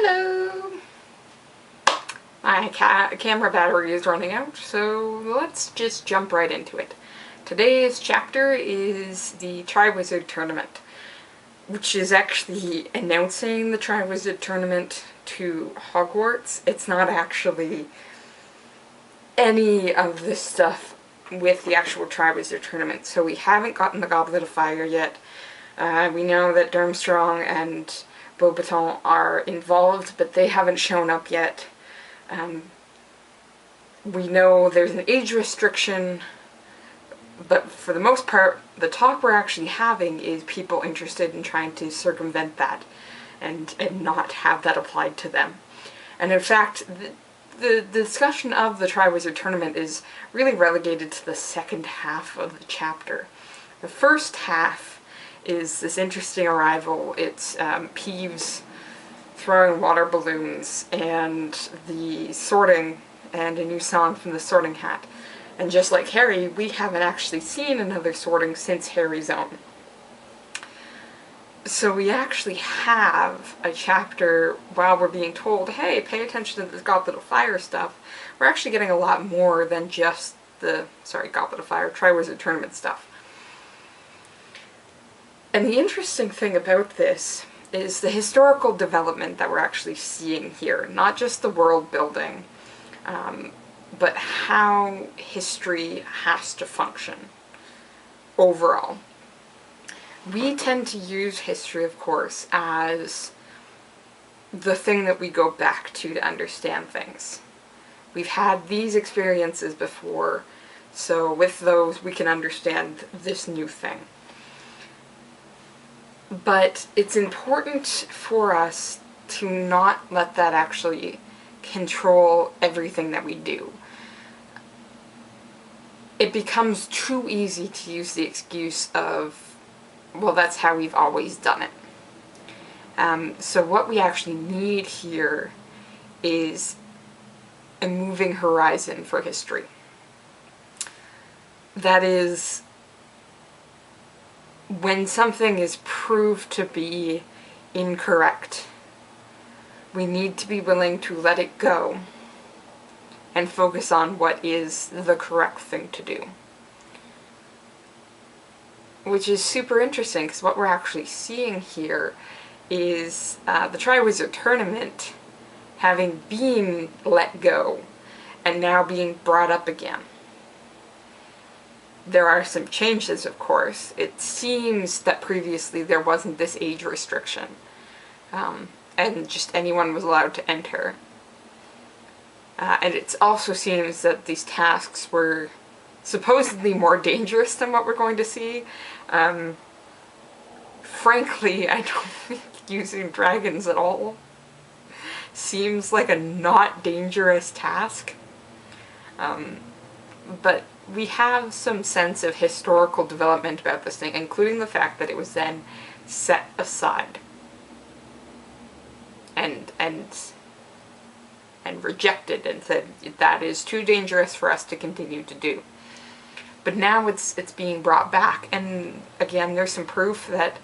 Hello! My camera battery is running out, so let's just jump right into it. Today's chapter is the Triwizard Tournament, which is actually announcing the Triwizard Tournament to Hogwarts. It's not actually any of this stuff with the actual Triwizard Tournament, so we haven't gotten the Goblet of Fire yet. We know that Durmstrang and Beauxbaton are involved, but they haven't shown up yet. We know there's an age restriction, but for the most part, the talk we're actually having is people interested in trying to circumvent that and not have that applied to them. And in fact, the discussion of the Triwizard Tournament is really relegated to the second half of the chapter. The first half is this interesting arrival. It's Peeves throwing water balloons and the sorting and a new song from the Sorting Hat. And just like Harry, we haven't actually seen another sorting since Harry's own. So we actually have a chapter while we're being told, hey, pay attention to this Goblet of Fire stuff. We're actually getting a lot more than just the, Goblet of Fire, Triwizard Tournament stuff. And the interesting thing about this is the historical development that we're actually seeing here. Not just the world building, but how history has to function overall. We tend to use history, of course, as the thing that we go back to understand things. We've had these experiences before, so with those we can understand this new thing. But it's important for us to not let that actually control everything that we do. It becomes too easy to use the excuse of, well, that's how we've always done it. So what we actually need here is a moving horizon for history. That is, when something is proved to be incorrect, we need to be willing to let it go and focus on what is the correct thing to do. Which is super interesting, because what we're actually seeing here is the Triwizard Tournament having been let go and now being brought up again. There are some changes, of course. It seems that previously there wasn't this age restriction, and just anyone was allowed to enter. And it also seems that these tasks were supposedly more dangerous than what we're going to see. Frankly, I don't think using dragons at all seems like a not dangerous task. But we have some sense of historical development about this thing, including the fact that it was then set aside and rejected and said that is too dangerous for us to continue to do. But now it's being brought back, and again, there's some proof that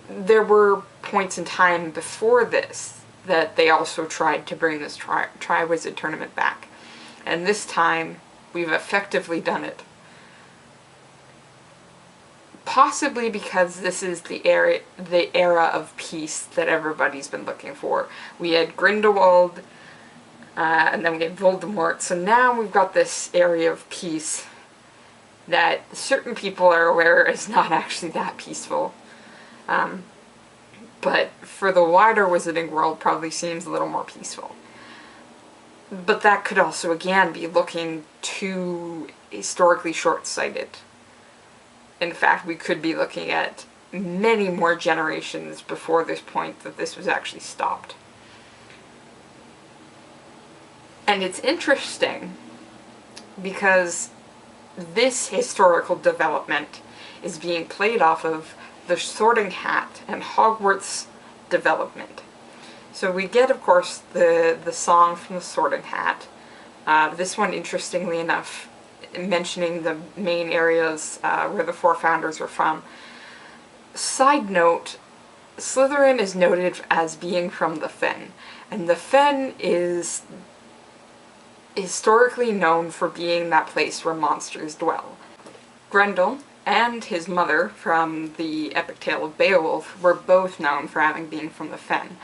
there were points in time before this that they also tried to bring this Triwizard Tournament back, and this time we've effectively done it. Possibly because this is the era of peace that everybody's been looking for. We had Grindelwald, and then we had Voldemort, so now we've got this area of peace that certain people are aware is not actually that peaceful. But for the wider wizarding world, probably seems a little more peaceful. But that could also, again, be looking too historically short-sighted. In fact, we could be looking at many more generations before this point that this was actually stopped. And it's interesting because this historical development is being played off of the Sorting Hat and Hogwarts development. So we get, of course, the song from the Sorting Hat. This one, interestingly enough, mentioning the main areas where the four founders were from. Side note, Slytherin is noted as being from the Fen, and the Fen is historically known for being that place where monsters dwell. Grendel and his mother from the epic tale of Beowulf were both known for having been from the Fen.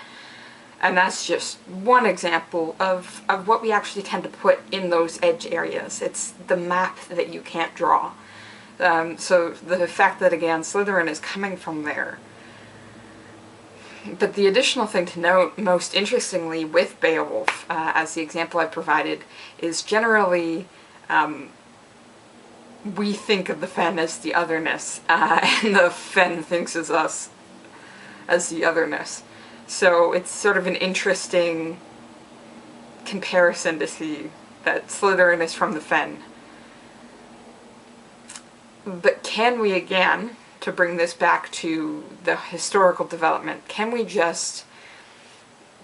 And that's just one example of what we actually tend to put in those edge areas. It's the map that you can't draw. So the fact that, again, Slytherin is coming from there. But the additional thing to note, most interestingly, with Beowulf, as the example I provided, is generally we think of the Fen as the otherness, and the Fen thinks of us as the otherness. So it's sort of an interesting comparison to see that Slytherin is from the Fen. But can we, again, to bring this back to the historical development, can we just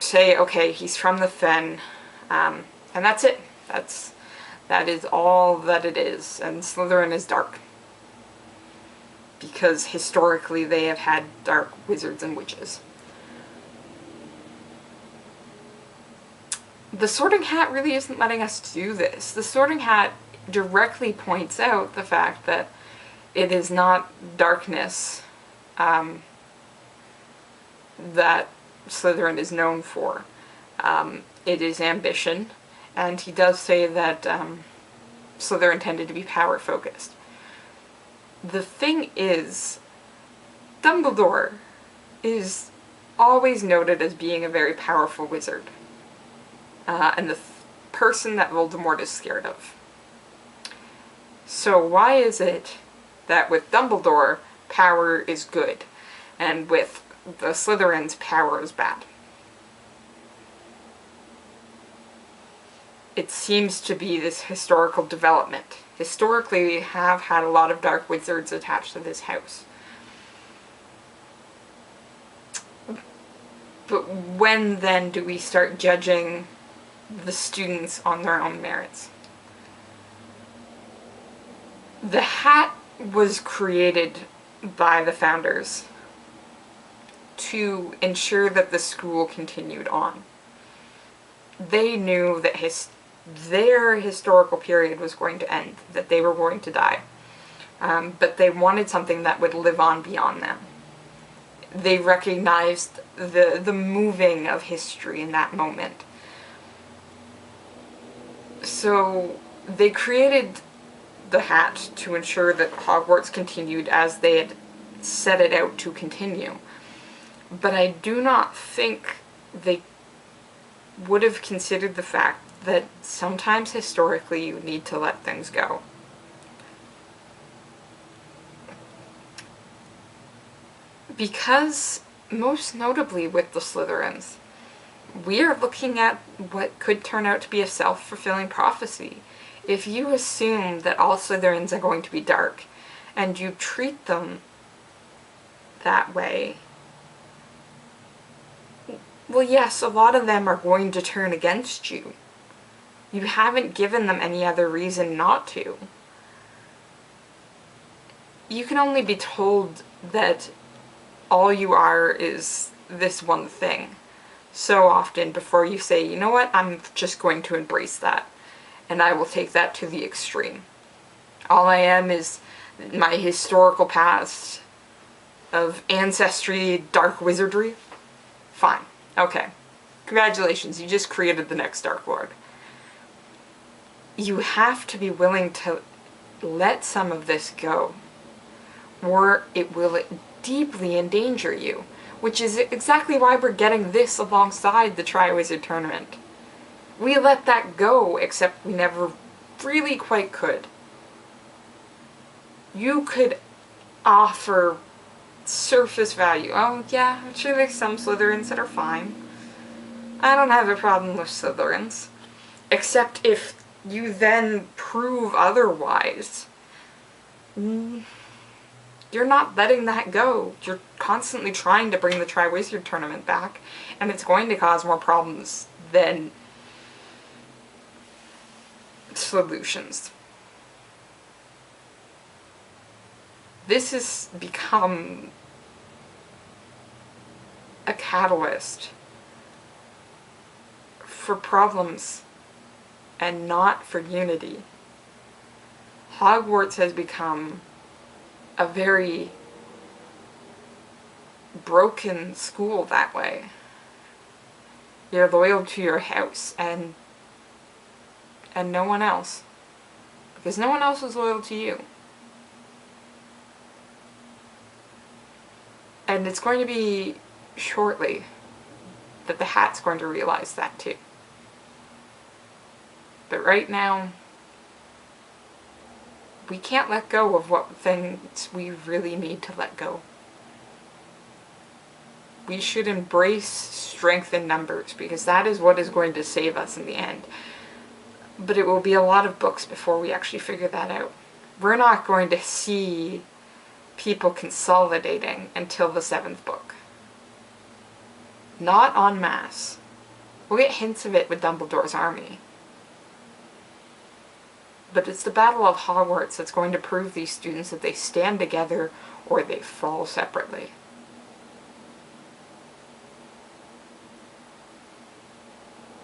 say, okay, he's from the Fen, and that's it. That is all that it is, and Slytherin is dark. Because historically they have had dark wizards and witches. The Sorting Hat really isn't letting us do this. The Sorting Hat directly points out the fact that it is not darkness that Slytherin is known for. It is ambition, and he does say that Slytherin tended to be power-focused. The thing is, Dumbledore is always noted as being a very powerful wizard, and the person that Voldemort is scared of. So why is it that with Dumbledore, power is good, and with the Slytherins, power is bad? It seems to be this historical development. Historically, we have had a lot of dark wizards attached to this house. But when then do we start judging the students on their own merits? The hat was created by the founders to ensure that the school continued on. They knew that their historical period was going to end, that they were going to die. But they wanted something that would live on beyond them. They recognized the moving of history in that moment. So they created the hat to ensure that Hogwarts continued as they had set it out to continue. But I do not think they would have considered the fact that sometimes historically you need to let things go. Because, most notably with the Slytherins, we are looking at what could turn out to be a self-fulfilling prophecy. If you assume that all Slytherins are going to be dark, and you treat them that way, well, yes, a lot of them are going to turn against you. You haven't given them any other reason not to. You can only be told that all you are is this one thing so often before you say, you know what, I'm just going to embrace that, and I will take that to the extreme. All I am is my historical past of ancestry, dark wizardry. Fine. Okay. Congratulations, you just created the next Dark Lord. You have to be willing to let some of this go, or it will deeply endanger you, which is exactly why we're getting this alongside the Triwizard Tournament. We let that go, except we never really quite could. You could offer surface value. Oh yeah, I'm sure there's some Slytherins that are fine. I don't have a problem with Slytherins. Except if you then prove otherwise. You're not letting that go. You're constantly trying to bring the Triwizard Tournament back, and it's going to cause more problems than solutions. This has become a catalyst for problems and not for unity. Hogwarts has become a very broken school that way. You're loyal to your house and no one else. Because no one else is loyal to you. And it's going to be shortly that the Hat's going to realize that too. But right now, we can't let go of what things we really need to let go. We should embrace strength in numbers, because that is what is going to save us in the end. But it will be a lot of books before we actually figure that out. We're not going to see people consolidating until the 7th book. Not en masse. We'll get hints of it with Dumbledore's army. But it's the Battle of Hogwarts that's going to prove these students that they stand together or they fall separately.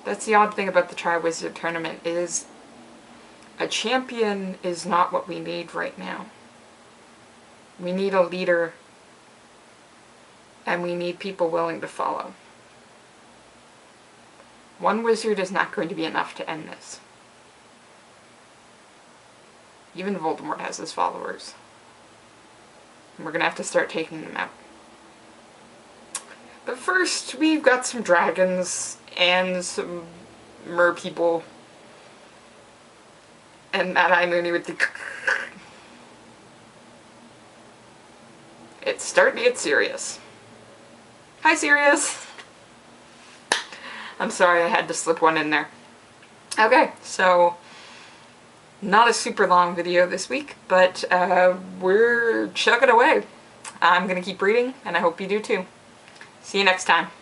That's the odd thing about the Triwizard Tournament, is a champion is not what we need right now. We need a leader, and we need people willing to follow. One wizard is not going to be enough to end this. Even Voldemort has his followers. And we're going to have to start taking them out. But first, we've got some dragons and some mer people. And Mad-Eye Mooney with the... It's starting to get serious. Hi, Sirius! I'm sorry I had to slip one in there. Okay, so... not a super long video this week, but we're chugging away. I'm gonna keep reading, and I hope you do too. See you next time.